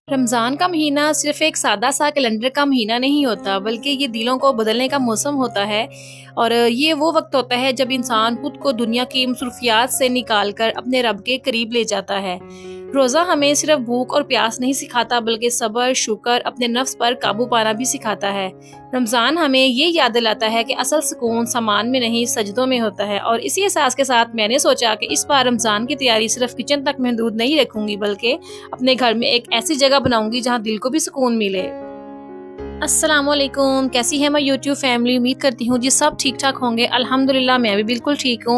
रमज़ान का महीना सिर्फ़ एक सादा-सा कैलेंडर का महीना नहीं होता, बल्कि ये दिलों को बदलने का मौसम होता है और ये वो वक़्त होता है जब इंसान खुद को दुनिया की मसरूफ़ियात से निकाल कर अपने रब के करीब ले जाता है। रोज़ा हमें सिर्फ़ भूख और प्यास नहीं सिखाता बल्कि सब्र, शुक्र, अपने नफ्स पर काबू पाना भी सिखाता है। रमज़ान हमें ये याद दिलाता है कि असल सुकून सामान में नहीं सजदों में होता है और इसी एहसास के साथ मैंने सोचा कि इस बार रमज़ान की तैयारी सिर्फ़ किचन तक महदूद नहीं रखूँगी बल्कि अपने घर में एक ऐसी जगह बनाऊँगी जहाँ दिल को भी सुकून मिले। अस्सलामुअलैकुम, कैसी है मैं यूट्यूब फैमिली? उम्मीद करती हूँ जी सब ठीक-ठाक होंगे। अल्हम्दुलिल्लाह मैं भी बिल्कुल ठीक हूँ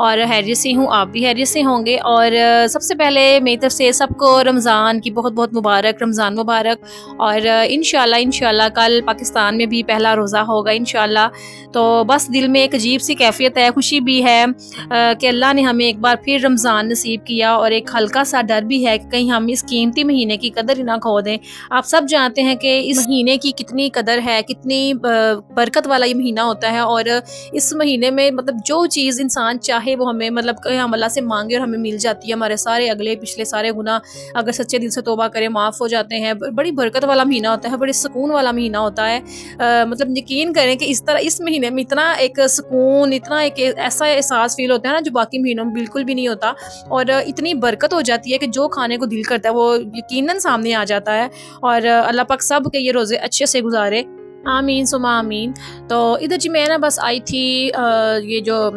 और खैरियत से हूँ, आप भी खैरियत से होंगे और सबसे पहले मेरी तरफ से सबको रमज़ान की बहुत-बहुत मुबारक, रमज़ान मुबारक और इंशाल्लाह कल पाकिस्तान में भी पहला रोज़ा होगा इंशाल्लाह। तो बस दिल में एक अजीब-सी कैफ़ियत है, खुशी भी है कि अल्लाह ने हमें एक बार फिर रमज़ान नसीब किया और एक हल्का-सा डर भी है कि कहीं हम इस कीमती महीने की कदर ही ना खो दें। आप सब जानते हैं कि इस महीने की कितनी कदर है, कितनी बरकत वाला ये महीना होता है और इस महीने में मतलब जो चीज़ इंसान चाहे वो हमें मतलब कहीं हम अल्लाह से माँगे और हमें मिल जाती है। हमारे सारे अगले पिछले सारे गुनाह अगर सच्चे दिल से तौबा करें माफ़ हो जाते हैं। बड़ी बरकत वाला महीना होता है, बड़े सुकून वाला महीना होता है। मतलब यकीन करें कि इस तरह इस महीने में इतना एक सुकून, इतना एक ऐसा एहसास फ़ील होता है ना जो बाकी महीनों में बिल्कुल भी नहीं होता और इतनी बरकत हो जाती है कि जो खाने को दिल करता है वो यकीनन सामने आ जाता है। और अल्लाह पाक सब के ये रोज़े अच्छे से गुज़ारे। आमीन सुमा आमीन। तो इधर जी मैं ना बस आई थी ये जो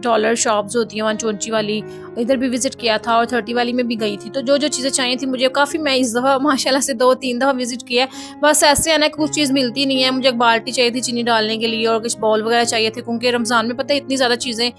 डॉलर शॉप्स होती हैं वहाँ चोंची वाली, इधर भी विज़िट किया था और 30 वाली में भी गई थी। तो जो-जो चीज़ें चाहिए थी मुझे काफ़ी मैं इस दफ़ा माशाल्लाह से 2-3 दफ़ा विज़िट किया है। बस ऐसे है ना कुछ चीज़ मिलती नहीं है। मुझे एक बाल्टी चाहिए थी चीनी डालने के लिए और कुछ बाउल वग़ैरह चाहिए थे क्योंकि रमज़ान में पता है इतनी ज़्यादा चीज़ें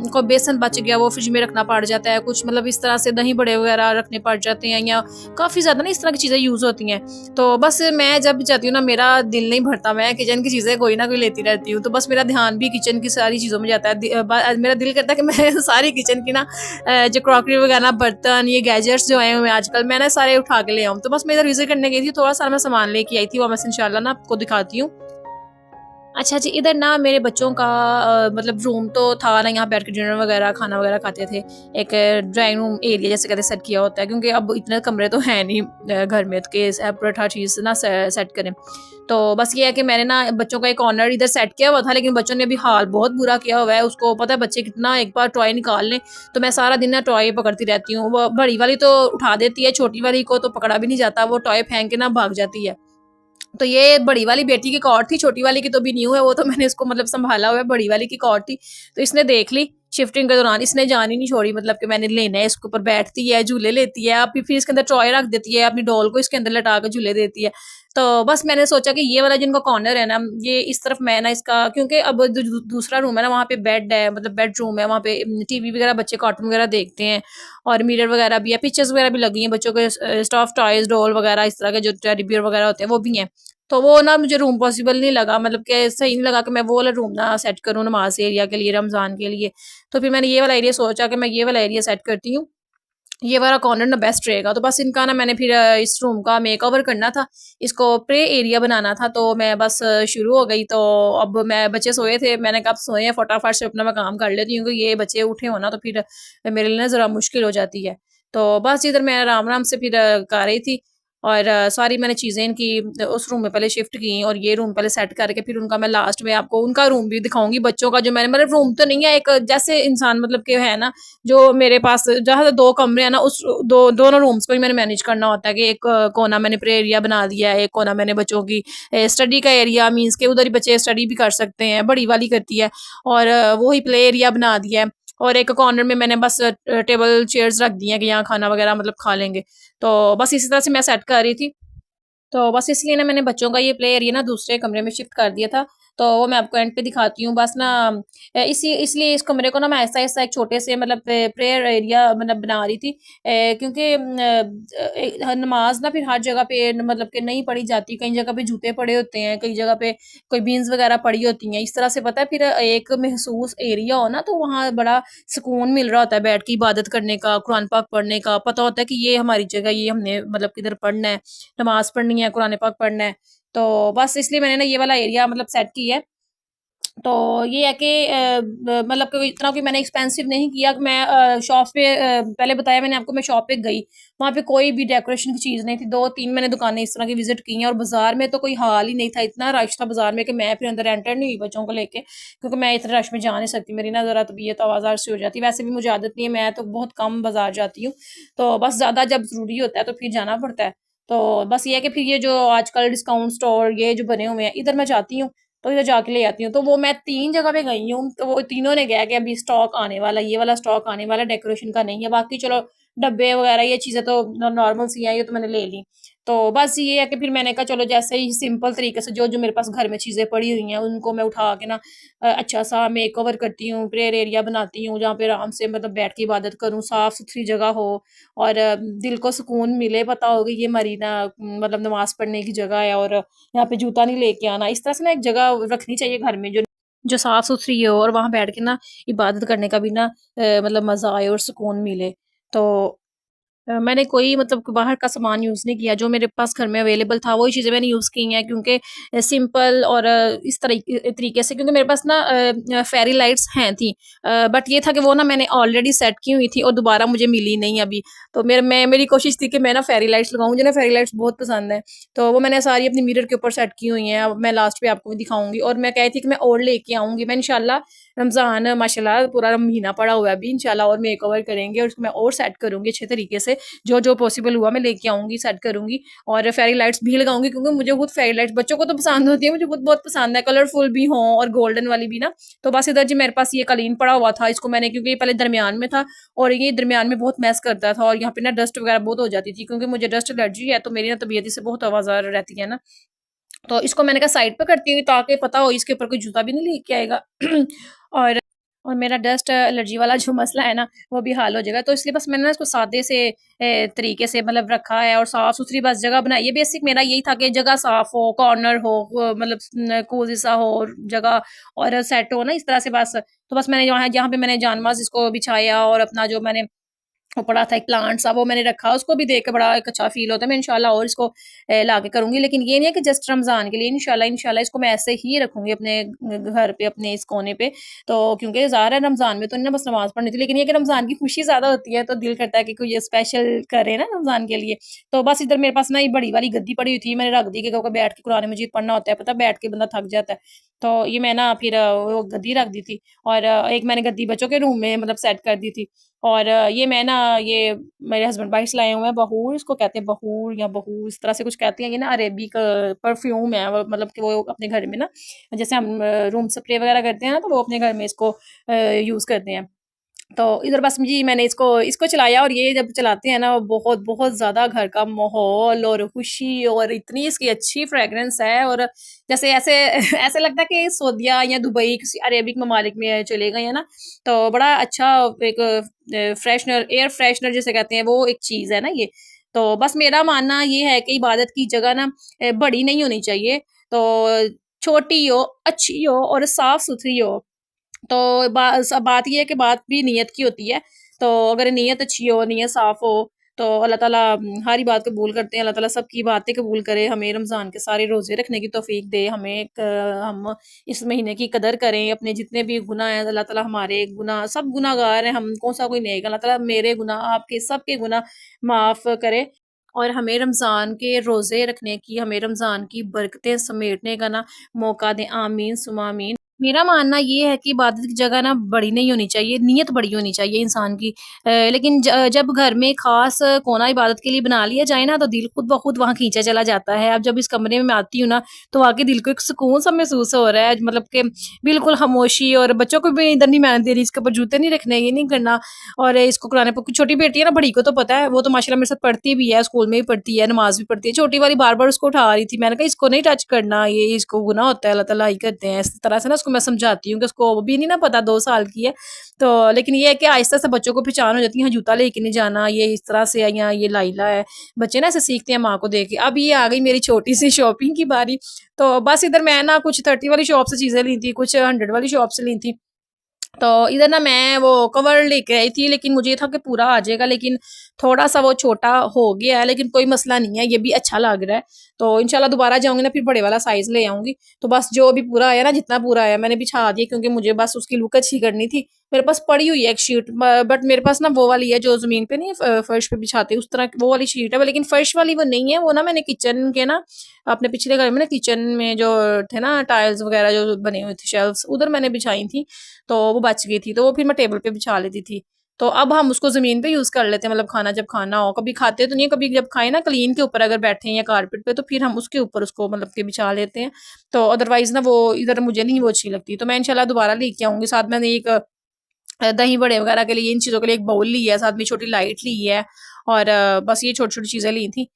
कोई बेसन बच गया वो फ्रिज में रखना पड़ जाता है। कुछ मतलब इस तरह से दही बड़े वग़ैरह रखने पड़ जाते हैं या काफ़ी ज़्यादा ना इस तरह की चीज़ें यूज़ होती हैं। तो बस मैं जब भी जाती हूँ ना मेरा दिल नहीं भरता, मैं किचन की चीज़ें कोई ना कोई लेती रहती हूँ। तो बस मेरा ध्यान भी किचन की सारी चीज़ों में जाता है। मेरा दिल करता है कि मैं सारी किचन की ना जो क्रॉकरी वगैरह बर्तन ये गैजेट्स जो आए हुए हैं आजकल मैं ना सारे उठा के ले आऊँ। तो बस मैं इधर विज़िट करने गई थी, थोड़ा-सा मैं सामान लेके आई थी, वो बस इंशाल्लाह ना आपको दिखाती हूँ। अच्छा जी, इधर ना मेरे बच्चों का मतलब रूम तो था ना, यहाँ बैठ के डिनर वगैरह, खाना वगैरह खाते थे। एक ड्राइंग रूम एरिया जैसे कहते हैं सेट किया होता है क्योंकि अब इतने कमरे तो हैं नहीं घर में कि सेपरेट हर चीज़ ना सेट करें। तो बस ये है कि मैंने ना बच्चों का एक कॉर्नर इधर सेट किया हुआ था लेकिन बच्चों ने अभी हाल बहुत बुरा किया हुआ है। उसको पता है बच्चे कितना एक बार टॉय निकाल लें, तो मैं सारा दिन ना टॉय पकड़ती रहती हूँ। वो बड़ी वाली तो उठा देती है, छोटी वाली को तो पकड़ा भी नहीं जाता, वो टॉय फेंक के ना भाग जाती है। तो ये बड़ी वाली बेटी की कॉर्ड थी, छोटी वाली की तो अभी न्यू है, वो तो मैंने इसको मतलब सँभाला हुआ है, बड़ी वाली की कॉर्ड थी। तो इसने देख ली, शिफ्टिंग के दौरान इसने जान ही नहीं छोड़ी मतलब कि मैंने लेना है, इसके ऊपर बैठती है, झूले लेती है, अभी फिर इसके अंदर टॉय रख देती है, अपनी डॉल को इसके अंदर लटा के झूले देती है। तो बस मैंने सोचा कि ये वाला जिनका कॉर्नर है ना, ये इस तरफ मैं ना इसका क्योंकि अब दूसरा रूम है ना, वहाँ पे बेड है, मतलब बेडरूम है, वहाँ पे टीवी वगैरह बच्चे कार्टून वगैरह देखते हैं और मिरर वगैरह भी है, पिक्चर्स वगैरह भी लगी हैं, बच्चों के स्टफ़ टॉयज़, डॉल वगैरह इस तरह के जो टेडी बियर वगैरह होते हैं, वो भी हैं। तो वो ना मुझे रूम पॉसिबल नहीं लगा मतलब कि सही नहीं लगा कि मैं वो वाला रूम ना सेट करूँ नमाज़ एरिया के लिए, रमज़ान के लिए। तो फिर मैंने ये वाला एरिया सोचा कि मैं ये वाला एरिया सेट करती हूँ। ये वाला कॉर्नर ना बेस्ट रहेगा। तो बस इनका ना मैंने फिर इस रूम का मेकओवर करना था, इसको प्ले एरिया बनाना था तो मैं बस शुरू हो गई। तो अब मैं बच्चे सोए थे, मैंने कहा अब सोए हैं फटाफट से अपना मैं काम कर लेती हूँ क्योंकि ये बच्चे उठे हो ना तो फिर मेरे लिए ना ज़रा मुश्किल हो जाती है। तो बस इधर मैं आराम-आराम से फिर कर रही थी और सारी मैंने चीज़ें इनकी उस रूम में पहले शिफ्ट की और ये रूम पहले सेट करके फिर उनका मैं लास्ट में आपको उनका रूम भी दिखाऊँगी बच्चों का जो मैंने मतलब रूम तो नहीं है, एक जैसे इंसान मतलब कि है ना जो मेरे पास जहाँ 2 कमरे हैं ना उस दोनों रूम्स को ही मैंने मैनेज करना होता है कि एक कोना मैंने प्ले एरिया बना दिया है, एक कोना मैंने बच्चों की स्टडी का एरिया मीन्स के उधर ही बच्चे स्टडी भी कर सकते हैं, बड़ी वाली करती है और वो ही प्ले एरिया बना दिया है और एक कॉर्नर में मैंने बस टेबल चेयर्स रख दी हैं कि यहाँ खाना वगैरह मतलब खा लेंगे। तो बस इसी तरह से मैं सेट कर रही थी। तो बस इसलिए ना मैंने बच्चों का ये प्ले एरिया ना दूसरे कमरे में शिफ्ट कर दिया था। तो वो मैं आपको एंड पे दिखाती हूँ। बस ना इसी इसलिए इस कमरे को ना मैं ऐसा-ऐसा एक छोटे से मतलब प्रेयर एरिया मतलब बना रही थी। क्योंकि नमाज़ ना फिर हर जगह पे मतलब कि नहीं पढ़ी जाती। कई जगह पे जूते पड़े होते हैं, कई जगह पे कोई बीन्स वगैरह पड़ी होती हैं। इस तरह से पता है फिर एक महसूस एरिया हो ना तो वहाँ बड़ा सुकून मिल रहा होता है बैठ के इबादत करने का, कुरान पाक पढ़ने का। पता होता है कि ये हमारी जगह, ये हमने मतलब किधर पढ़ना है। नमाज़ पढ़नी है, कुरान पाक पढ़ना है। तो बस इसलिए मैंने ना ये वाला एरिया मतलब सेट किया है। तो ये है कि मतलब कोई इतना कोई मैंने एक्सपेंसिव नहीं किया कि मैं शॉप पे पहले बताया मैंने आपको मैं शॉप पे गई, वहाँ पे कोई भी डेकोरेशन की चीज़ नहीं थी, 2-3 मैंने दुकानें इस तरह की विज़िट की हैं और बाज़ार में तो कोई हाल ही नहीं था, इतना रश था बाज़ार में कि मैं फिर अंदर एंटर नहीं हुई बच्चों को लेके, क्योंकि मैं इतने रश में जा नहीं सकती, मेरी ना ज़रा तबीयत आवाज़ार सी हो जाती है, वैसे भी मुझे आदत नहीं है, मैं तो बहुत कम बाज़ार जाती हूँ, तो बस ज़्यादा जब ज़रूरी होता है तो फिर जाना पड़ता है। तो बस ये है कि फिर ये जो आजकल डिस्काउंट स्टोर ये जो बने हुए हैं, इधर मैं जाती हूँ तो इधर जाके ले आती हूँ। तो वो मैं 3 जगह पे गई हूँ, तो वो तीनों ने कहा कि अभी स्टॉक आने वाला है, ये वाला स्टॉक आने वाला है, डेकोरेशन का नहीं है। बाकी चलो डब्बे वगैरह ये चीज़ें तो नॉर्मल सी हैं, ये तो मैंने ले ली। तो बस ये है कि फिर मैंने कहा चलो जैसे ही सिंपल तरीके से जो-जो मेरे पास घर में चीज़ें पड़ी हुई हैं, उनको मैं उठा के ना अच्छा-सा मेकओवर करती हूँ, प्रेयर एरिया बनाती हूँ, जहाँ पे आराम से मतलब बैठ के इबादत करूँ, साफ-सुथरी जगह हो और दिल को सुकून मिले। पता हो कि ये मरीना मतलब नमाज़ पढ़ने की जगह है और यहाँ पे जूता नहीं लेके आना। इस तरह से ना एक जगह रखनी चाहिए घर में जो साफ-सुथरी हो और वहाँ बैठ के ना इबादत करने का भी ना मतलब मज़ा आए और सुकून मिले। तो मैंने कोई मतलब बाहर का सामान यूज़ नहीं किया, जो मेरे पास घर में अवेलेबल था वही चीज़ें मैंने यूज़ की हैं क्योंकि सिंपल और इस तरीके से क्योंकि मेरे पास ना फेयरी लाइट्स हैं थी बट ये था कि वो ना मैंने ऑलरेडी सेट की हुई थी और दोबारा मुझे मिली नहीं अभी। तो मेरी कोशिश थी कि मैं ना फेयरी लाइट्स लगाऊँ, मुझे ना फेयरी लाइट्स बहुत पसंद है। तो वो मैंने सारी अपनी मिरर के ऊपर सेट की हुई हैं, अब मैं लास्ट पे आपको भी दिखाऊँगी और मैं कह रही थी कि मैं और लेके आऊँगी। मैं इंशाल्लाह रमज़ान माशाल्लाह पूरा महीना पड़ा हुआ है अभी इंशाल्लाह और मेकओवर करेंगे और उसको मैं और सेट करूँगी अच्छे तरीके से। जो पॉसिबल हुआ मैं लेके आऊँगी, सेट करूँगी और फेयरी लाइट्स भी लगाऊँगी क्योंकि मुझे खुद फेयरी लाइट्स बच्चों को तो पसंद होती है, मुझे खुद बहुत पसंद है, कलरफुल भी हों और गोल्डन वाली भी ना। तो बस इधर जी मेरे पास ये कालीन पड़ा हुआ था, इसको मैंने क्योंकि ये पहले दरमियान में था और ये दरमियान में बहुत मैस करता था और यहाँ पे ना डस्ट वगैरह बहुत हो जाती थी क्योंकि मुझे डस्ट एलर्जी है, तो मेरी ना तबीयत इससे बहुत आवाज़ार रहती है ना। तो इसको मैंने कहा साइड पे करती हूँ ताकि पता हो इसके ऊपर कोई जूता भी नहीं लेके आएगा और और मेरा डस्ट एलर्जी वाला जो मसला है ना वो भी हल हो जाएगा। तो इसलिए बस मैंने ना इसको सादे से तरीके से मतलब रखा है और साफ-सुथरी बस जगह बनाई है। बेसिक मेरा यही था कि जगह साफ हो, कॉर्नर हो मतलब कोज़ी सा हो जगह और सेट हो ना इस तरह से बस। तो बस मैंने जहाँ जहाँ पे मैंने जानमाज़ इसको बिछाया और अपना जो मैंने वो पड़ा था एक प्लांट सा वो मैंने रखा, उसको भी देख के बड़ा एक अच्छा फ़ील होता है। मैं इंशाल्लाह और इसको लाके करूँगी, लेकिन ये नहीं है कि जस्ट रमज़ान के लिए इंशाल्लाह इंशाल्लाह इसको मैं ऐसे ही रखूँगी अपने घर पे, अपने इस कोने पे। तो क्योंकि ज़ाहिर है रमज़ान में तो नहीं ना बस नमाज़ पढ़नी थी, लेकिन ये कि रमज़ान की खुशी ज़्यादा होती है, तो दिल करता है कि कोई ये स्पेशल करे ना रमज़ान के लिए। तो बस इधर मेरे पास ना ये बड़ी वाली गद्दी पड़ी हुई थी, मैंने रख दी क्योंकि बैठ के कुरान मजीद पढ़ना होता है, पता है बैठ के बंदा थक जाता है। तो ये मैं ना फिर वो गद्दी रख दी थी और एक मैंने गद्दी बच्चों के रूम में मतलब सेट कर दी थी और ये मैं ना ये मेरे हस्बैंड वाइफ लाए हुए हैं बहूर इसको कहते हैं बहूर या बहूर इस तरह से कुछ कहते हैं ये ना अरेबिक परफ्यूम है वो मतलब कि वो अपने घर में ना जैसे हम रूम स्प्रे वगैरह करते हैं ना तो वो अपने घर में इसको यूज़ करते हैं। तो इधर बस जी मैंने इसको इसको चलाया और ये जब चलाते हैं ना बहुत बहुत ज़्यादा घर का माहौल और खुशी और इतनी इसकी अच्छी फ्रेग्रेंस है और जैसे ऐसे ऐसे लगता है कि सऊदीया या दुबई किसी अरेबिक ममालिक में चले गए हैं ना तो बड़ा अच्छा एक फ्रेशनर एयर फ्रेशनर जिसे कहते हैं वो एक चीज़ है ना ये। तो बस मेरा मानना ये है कि इबादत की जगह ना बड़ी नहीं होनी चाहिए तो छोटी हो अच्छी हो और साफ सुथरी हो तो बात ये है कि बात भी नीयत की होती है। तो अगर नीयत अच्छी हो, नीयत साफ़ हो, तो अल्लाह ताला हर ही बात कबूल करते हैं। अल्लाह ताला सबकी बातें कबूल करे, हमें रमज़ान के सारे रोज़े रखने की तौफ़ीक दे, हम इस महीने की कदर करें, अपने जितने भी गुनाह हैं अल्लाह ताला हमारे गुनाह सब गुनाहगार हैं, हम कौन-सा कोई नेक है, अल्लाह ताला मेरे गुनाह, आपके सबके गुनाह माफ़ करे और हमें रमज़ान के रोज़े रखने की, हमें रमज़ान की बरकतें समेटने का ना मौका दें। आमीन सुमा आमीन। मेरा मानना ये है कि इबादत की जगह ना बड़ी नहीं होनी चाहिए, नीयत बड़ी होनी चाहिए इंसान की। लेकिन जब घर में ख़ास कोना इबादत के लिए बना लिया जाए ना, तो दिल खुद ब खुद वहाँ खींचा चला जाता है। अब जब इस कमरे में मैं आती हूँ ना, तो वाक़ई दिल को एक सुकून-सा महसूस हो रहा है, मतलब कि बिल्कुल खामोशी और बच्चों को भी इधर नहीं मैं दे रही, इसके ऊपर जूते नहीं रखने, ये नहीं करना और इसको कुरान प छोटी बेटी है ना, बड़ी को तो पता है, वो तो माशाल्लाह मेरे साथ पढ़ती भी है, स्कूल में भी पढ़ती है, नमाज़ भी पढ़ती है। छोटी वाली बार-बार उसको उठा रही थी, मैंने कहा, "इसको नहीं टच करना, ये इसको गुनाह होता है, अल्लाह ताला ही करते हैं।" इस तरह से ना उसको मैं समझाती हूँ कि उसको भी नहीं ना पता 2 साल की है। तो लेकिन ये है कि आहिस्ता से बच्चों को पहचान हो जाती है, हाँ, जूता लेके नहीं जाना, ये इस तरह से है या ये लाइला है। बच्चे ना ऐसे सीखते हैं माँ को देख के। अब ये आ गई मेरी छोटी-सी शॉपिंग की बारी। तो बस इधर मैं ना कुछ 30 वाली शॉप से चीज़ें ली थी, कुछ 100 वाली शॉप से ली थी। तो इधर ना मैं वो कवर लेके आई थी, लेकिन मुझे ये था कि पूरा आ जाएगा, लेकिन थोड़ा-सा वो छोटा हो गया है, लेकिन कोई मसला नहीं है, ये भी अच्छा लग रहा है। तो इंशाल्लाह दोबारा जाऊँगी ना फिर बड़े वाला साइज़ ले आऊँगी। तो बस जो भी पूरा आया ना, जितना पूरा आया मैंने बिछा दिया, क्योंकि मुझे बस उसकी लुक अच्छी करनी थी। मेरे पास पड़ी हुई है एक शीट, बट मेरे पास ना वो वाली है जो ज़मीन पे नहीं फर्श पे बिछाते उस तरह वो वाली शीट है, लेकिन फर्श वाली वो नहीं है। वो ना मैंने किचन के ना अपने पिछले घर में ना किचन में जो थे ना टाइल्स वगैरह जो बने हुए थे शेल्फ्स, उधर मैंने बिछाई थी। तो वो बच गई थी, तो वो फिर मैं टेबल पे बिछा लेती थी। तो अब हम उसको ज़मीन पे यूज़ कर लेते हैं, मतलब खाना जब खाना हो, कभी खाते तो नहीं है, कभी जब खाएँ ना क्लीन के ऊपर अगर बैठे हैं या कारपेट पे, तो फिर हम उसके ऊपर उसको मतलब कि बिछा लेते हैं। तो अदरवाइज़ ना वो इधर मुझे नहीं वो अच्छी लगती। तो मैं इंशाल्लाह दोबारा लेके आऊँगी। साथ मैंने एक दही बड़े वगैरह के लिए इन चीज़ों के लिए एक बाउल ली है, साथ में छोटी लाइट ली है, और बस ये छोटी-छोटी चीज़ें ली थी।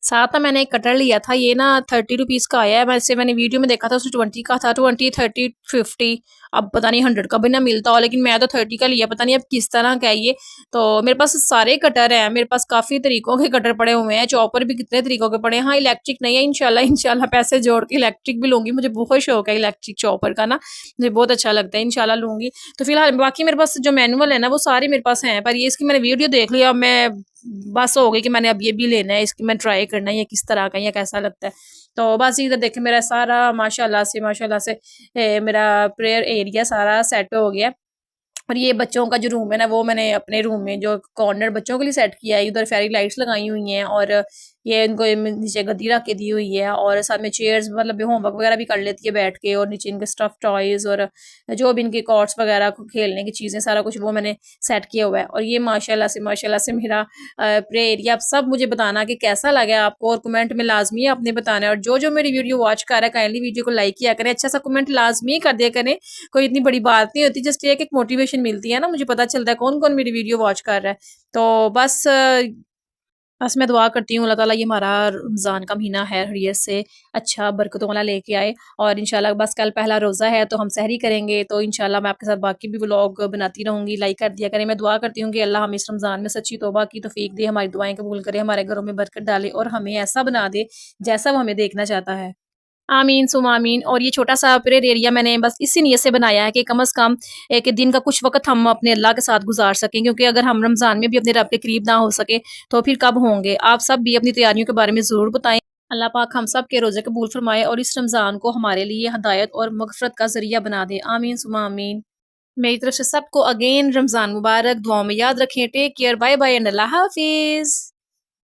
साथ में मैंने एक कटर लिया था, ये ना 30 रुपीज़ का आया है, वैसे मैंने वीडियो में देखा था उसमें 20 का था, 20, 30, 50, अब पता नहीं 100 का भी ना मिलता हो, लेकिन मैं तो 30 का लिया, पता नहीं अब किस तरह का है ये। तो मेरे पास सारे कटर हैं, मेरे पास काफ़ी तरीकों के कटर पड़े हुए हैं, चॉपर भी कितने तरीकों के पड़े हैं। हाँ, इलेक्ट्रिक नहीं है, इंशाल्लाह इंशाल्लाह पैसे जोड़ के इलेक्ट्रिक भी लूँगी, मुझे बहुत शौक है इलेक्ट्रिक चॉपर का ना, मुझे बहुत अच्छा लगता है, इंशाल्लाह लूँगी। तो फिलहाल बाकी मेरे पास जो मैनुअल है ना, वो सारे मेरे पास हैं, पर ये इसकी मैंने वीडियो देख लिया, अब मैं बस हो गई कि मैंने अब ये भी लेना है, इसकी मैं ट्राई करना है ये किस तरह का है या कैसा लगता है। तो बस इधर देखें मेरा सारा माशाल्लाह से मेरा प्रेयर एरिया सारा सेट हो गया। और ये बच्चों का जो रूम है ना, वो मैंने अपने रूम में जो कॉर्नर बच्चों के लिए सेट किया है, उधर फेरी लाइट्स लगाई हुई हैं, और ये इनको नीचे गद्दी रख के दी हुई है, और साथ में चेयर्स, मतलब होमवर्क वगैरह भी कर लेती है बैठ के, और नीचे इनके स्टफ टॉयज और जो भी इनके कॉर्ड्स वगैरह को खेलने की चीज़ें, सारा कुछ वो मैंने सेट किया हुआ है। और ये माशाल्लाह से मेरा प्रे एरिया। आप सब मुझे बताना कि कैसा लगा आपको, और कमेंट में लाजमी आपने बताना है, और जो जो मेरी वीडियो वॉच कर रहा है काइंडली वीडियो को लाइक किया करें, अच्छा सा कमेंट लाजमी कर दिया करें। कोई इतनी बड़ी बात नहीं होती, जस्ट एक एक मोटिवेशन मिलती है ना, मुझे पता चलता है कौन कौन मेरी वीडियो वॉच कर रहा है। तो बस मैं दुआ करती हूँ अल्लाह ताला ये हमारा रमज़ान का महीना है खैरियत से अच्छा बरकतों वाला लेके आए, और इंशाल्लाह बस कल पहला रोज़ा है तो हम सहरी करेंगे, तो इंशाल्लाह मैं आपके साथ बाकी भी व्लॉग बनाती रहूँगी, लाइक कर दिया करें। मैं दुआ करती हूँ कि अल्लाह हमें इस रमज़ान में सच्ची तौबा की तौफीक दे, हमारी दुआएं कबूल करे, हमारे घरों में बरकत डाले, और हमें ऐसा बना दे जैसा वो हमें देखना चाहता है। आमीन सुम आमीन। और ये छोटा-सा प्रेयर एरिया मैंने बस इसी नियत से बनाया है कि कम से कम एक दिन का कुछ वक़्त हम अपने अल्लाह के साथ गुज़ार सकें, क्योंकि अगर हम रमज़ान में भी अपने रब के करीब ना हो सके, तो फिर कब होंगे? आप सब भी अपनी तैयारियों के बारे में ज़रूर बताएँ। अल्लाह पाक हम सब के रोज़े कबूल फरमाए, और इस रमज़ान को हमारे लिए हिदायत और मग़फ़िरत का ज़रिया बना दे। आमीन सुम आमीन। मेरी तरफ से सबको अगेन रमज़ान मुबारक, दुआओं में याद रखें। Take care, bye bye and अल्लाह हाफ़िज़।